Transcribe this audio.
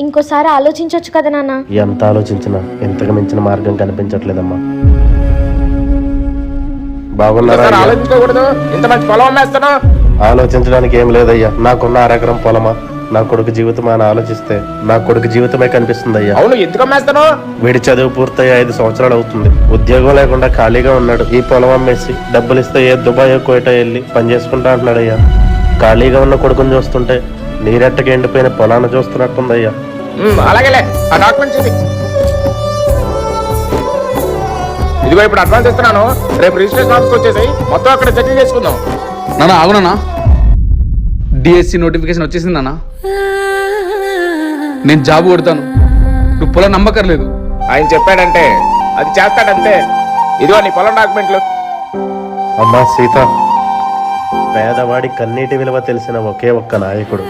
ఇంకోసారి ఆలోచించవచ్చు కదా నాన్న. ఎంత ఆలోచించినా ఇంతకు మించిన మార్గం కనిపించట్లేదమ్మా. బాగున్నారా? ఆలోచించకూడదు, ఇంత మంచి పొలం అమ్మేస్తాను. ఆలోచించడానికి ఏం లేదయ్యా. నాకున్న అరెకరం పొలమా నా కొడుకు జీవితం అని ఆలోచిస్తే నా కొడుకు జీవితమే కనిపిస్తుంది అయ్యా. అవును, ఎందుకు అమ్మేస్తాను? వీడి చదువు పూర్తయి 5 సంవత్సరాలు అవుతుంది. ఉద్యోగం లేకుండా ఖాళీగా ఉన్నాడు. ఈ పొలం అమ్మేసి డబ్బులు ఇస్తే ఏ దుబాయ్ కోయటా వెళ్ళి పని చేసుకుంటా అంటున్నాడయ్యా. ఖాళీగా ఉన్న కొడుకుని చూస్తుంటే నీరెట్టకి ఎండిపోయిన పొలాన్ని చూస్తున్నట్టుందయ్యా. అలాగేలే, ఆ డాక్యుమెంట్స్ ఇది. ఇదిగో ఇప్పుడు అడ్వాన్స్ ఇస్తున్నాను. రేపు రిజిస్ట్రేషన్ ఆఫీస్కి వచ్చేసి మొత్తం అక్కడ సెటిల్ చేసుకుందాం. నాన్న ఆగునా, డిఎస్సి నోటిఫికేషన్ వచ్చేసింది నాన్న. నేను జాబ్ కొడతాను, నువ్వు పొలం నమ్మకర్లేదు. ఆయన చెప్పాడంటే అది చేస్తాడంతే. ఇదిగో నీ పొలం డాక్యుమెంట్లు. అమ్మా సీత, పేదవాడి కన్నీటి విలువ తెలిసిన ఒకే ఒక్క నాయకుడు